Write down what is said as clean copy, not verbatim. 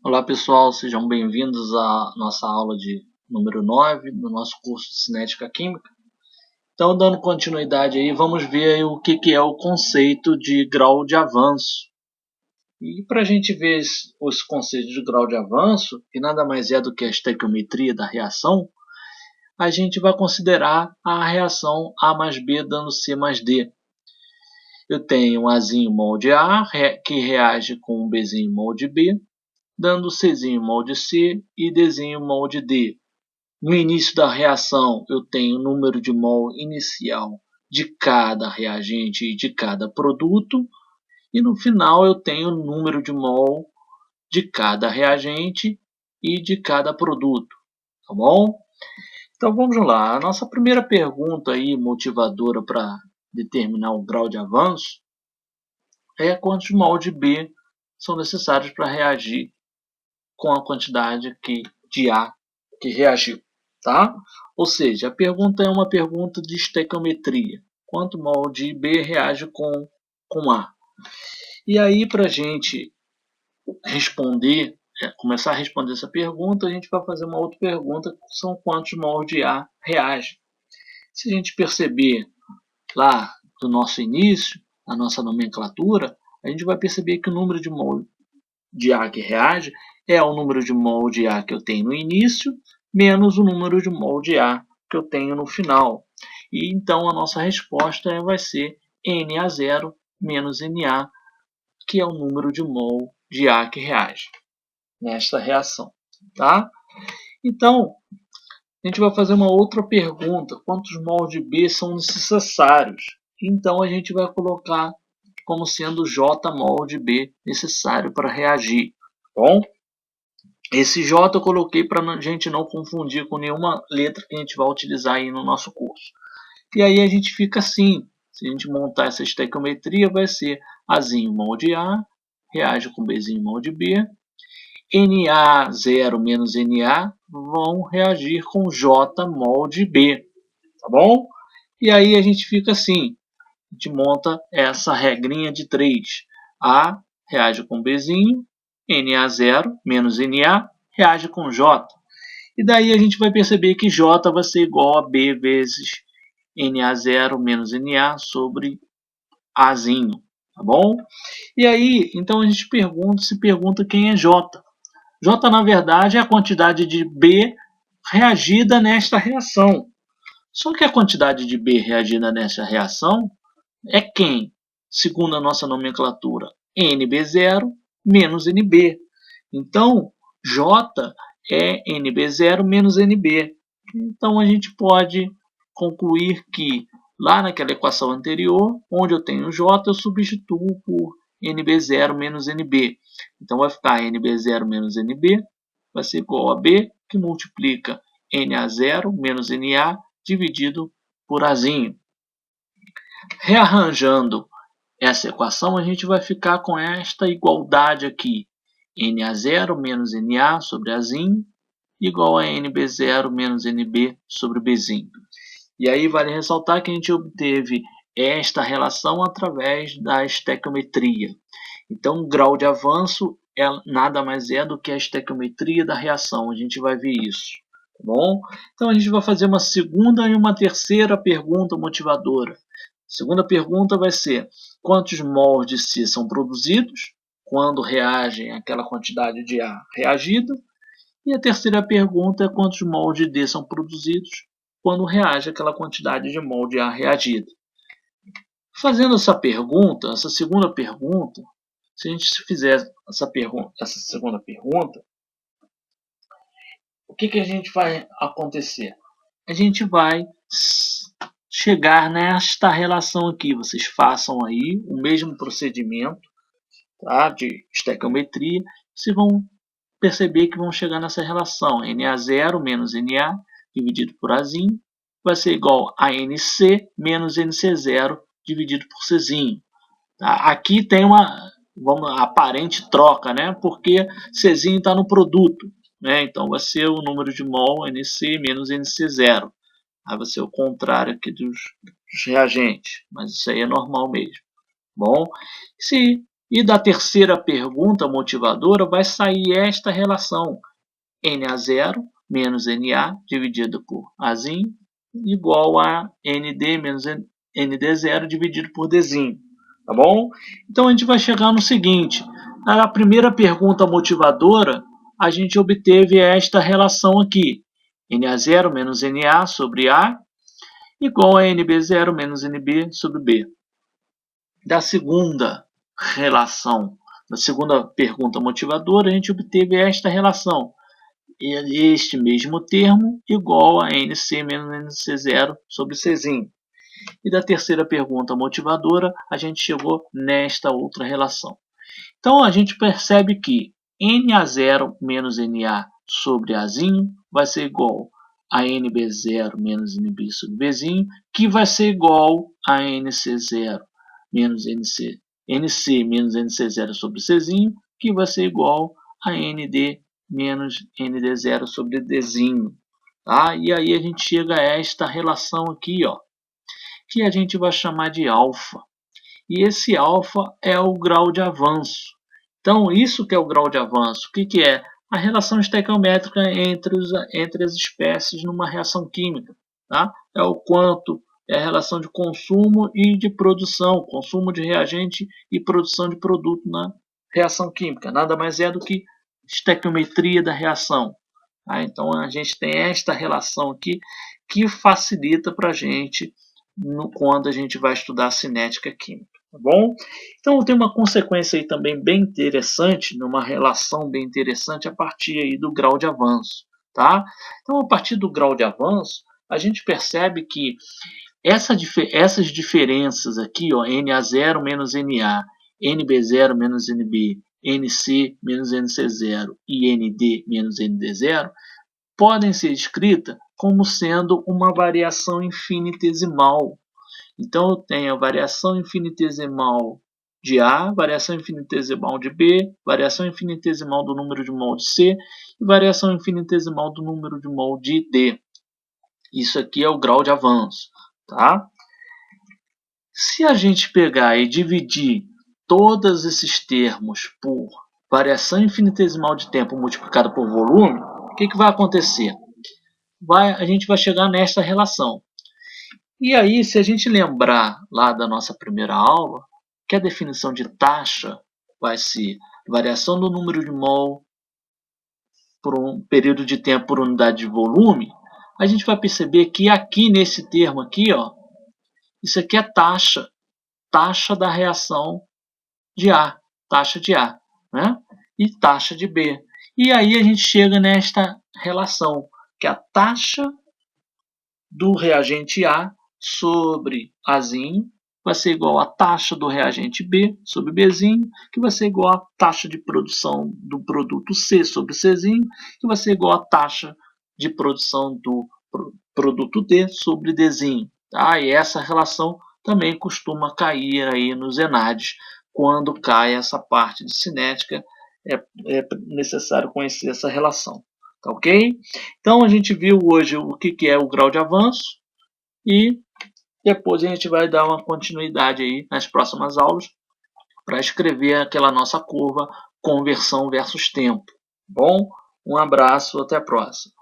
Olá pessoal, sejam bem-vindos à nossa aula de número 9 do nosso curso de Cinética Química. Então, dando continuidade aí, vamos ver aí o que é o conceito de grau de avanço. E para a gente ver esse conceito de grau de avanço, que nada mais é do que a estequiometria da reação, a gente vai considerar a reação A mais B dando C mais D. Eu tenho um Azinho molde A que reage com um Bzinho molde B, dando Czinho molde C e Dzinho molde D. No início da reação, eu tenho o número de mol inicial de cada reagente e de cada produto, e no final eu tenho o número de mol de cada reagente e de cada produto, tá bom? Então vamos lá, a nossa primeira pergunta aí, motivadora para determinar o grau de avanço, é quantos mol de B são necessários para reagir com a quantidade de A que reagiu, tá? Ou seja, a pergunta é uma pergunta de estequiometria. Quanto mol de B reage com A? E aí, para a gente responder, começar a responder essa pergunta, a gente vai fazer uma outra pergunta, que são quantos mol de A reagem. Se a gente perceber lá do nosso início, a nossa nomenclatura, a gente vai perceber que o número de mol de A que reage é o número de mol de A que eu tenho no início, menos o número de mol de A que eu tenho no final. E então a nossa resposta vai ser Na0 menos Na, que é o número de mol de A que reage nesta reação. Tá? Então, a gente vai fazer uma outra pergunta. Quantos mol de B são necessários? Então, a gente vai colocar como sendo J mol de B necessário para reagir. Bom? Esse J eu coloquei para a gente não confundir com nenhuma letra que a gente vai utilizar aí no nosso curso. E aí a gente fica assim. Se a gente montar essa estequiometria, vai ser Azinho mol de A, reage com Bzinho mol de B. Na0 menos Na vão reagir com J mol de B. Tá bom? E aí a gente fica assim. A gente monta essa regrinha de 3. A reage com Bzinho, Na0 menos Na reage com J. E daí a gente vai perceber que J vai ser igual a B vezes Na0 menos Na sobre Azinho. Tá bom? E aí, então a gente se pergunta quem é J. J, na verdade, é a quantidade de B reagida nesta reação. Só que a quantidade de B reagida nesta reação é quem? Segundo a nossa nomenclatura, NB0 menos NB. Então, J é NB0 menos NB. Então, a gente pode concluir que lá naquela equação anterior, onde eu tenho J, eu substituo por NB0 menos NB. Então, vai ficar NB0 menos NB, vai ser igual a B, que multiplica Na0 menos Na dividido por Azinho. Rearranjando essa equação, a gente vai ficar com esta igualdade aqui. Na0 menos Na sobre Azinho igual a NB0 menos NB sobre Bzinho. E aí vale ressaltar que a gente obteve esta relação através da estequiometria. Então, o grau de avanço nada mais é do que a estequiometria da reação. A gente vai ver isso. Tá bom? Então, a gente vai fazer uma segunda e uma terceira pergunta motivadora. A segunda pergunta vai ser: quantos mols de C são produzidos quando reagem àquela quantidade de A reagida? E a terceira pergunta é: quantos mols de D são produzidos quando reage àquela quantidade de mol de A reagida? Fazendo essa pergunta, essa segunda pergunta, se a gente fizer essa segunda pergunta, o que a gente vai acontecer? A gente vai chegar nesta relação aqui. Vocês façam aí o mesmo procedimento, tá, de estequiometria. Vocês vão perceber que vão chegar nessa relação. Na0 menos Na dividido por Azinho vai ser igual a NC menos NC0 dividido por Czinho. Tá? Aqui tem uma aparente troca, né? Porque Czinho está no produto. Né? Então vai ser o número de mol NC menos NC0. Aí vai ser o contrário aqui dos reagentes. Mas isso aí é normal mesmo. Bom, se E da terceira pergunta motivadora vai sair esta relação: NA0 menos NA dividido por Azinho igual a ND menos ND0 dividido por Dzinho. Tá bom? Então a gente vai chegar no seguinte: na primeira pergunta motivadora, a gente obteve esta relação aqui: NA0 menos NA sobre A igual a NB0 menos NB sobre B. Da segunda relação, da segunda pergunta motivadora, a gente obteve esta relação: este mesmo termo igual a NC menos NC0 sobre Czinho. E da terceira pergunta motivadora, a gente chegou nesta outra relação. Então, a gente percebe que NA0 menos NA sobre Azinho vai ser igual a NB0 menos NB sobre Bzinho, que vai ser igual a NC0 menos NC menos NC0 sobre Czinho, que vai ser igual a ND menos ND0 sobre Dzinho. Tá? E aí a gente chega a esta relação aqui, ó, que a gente vai chamar de alfa. E esse alfa é o grau de avanço. Então, isso que é o grau de avanço. O que é? A relação estequiométrica entre as espécies numa reação química. Tá? É o quanto é a relação de consumo e de produção, consumo de reagente e produção de produto na reação química. Nada mais é do que estequiometria da reação. Tá? Então, a gente tem esta relação aqui que facilita para a gente quando a gente vai estudar a cinética química. Tá bom? Então tem uma consequência aí também bem interessante, numa relação bem interessante a partir aí do grau de avanço. Tá? Então a partir do grau de avanço, a gente percebe que essas diferenças aqui, ó, NA0 menos NA, NB0 menos NB, NC menos NC0 e ND menos ND0, podem ser escritas como sendo uma variação infinitesimal. Então eu tenho a variação infinitesimal de A, variação infinitesimal de B, variação infinitesimal do número de mol de C e variação infinitesimal do número de mol de D. Isso aqui é o grau de avanço. Tá? Se a gente pegar e dividir todos esses termos por variação infinitesimal de tempo multiplicada por volume, o que vai acontecer? A gente vai chegar nessa relação. E aí, se a gente lembrar lá da nossa primeira aula, que a definição de taxa vai ser variação do número de mol por um período de tempo por unidade de volume, a gente vai perceber que aqui nesse termo aqui, ó, isso aqui é taxa da reação de A, taxa de A, né? E taxa de B. E aí a gente chega nesta relação, que é a taxa do reagente A sobre Azinho vai ser igual à taxa do reagente B sobre Bzinho, que vai ser igual à taxa de produção do produto C sobre Czinho, que vai ser igual à taxa de produção do produto D sobre Dzinho. Tá? E essa relação também costuma cair aí nos ENADs. Quando cai essa parte de cinética, é necessário conhecer essa relação. Tá ok? Então a gente viu hoje o que é o grau de avanço e depois a gente vai dar uma continuidade aí nas próximas aulas para escrever aquela nossa curva conversão versus tempo. Bom, um abraço, até a próxima.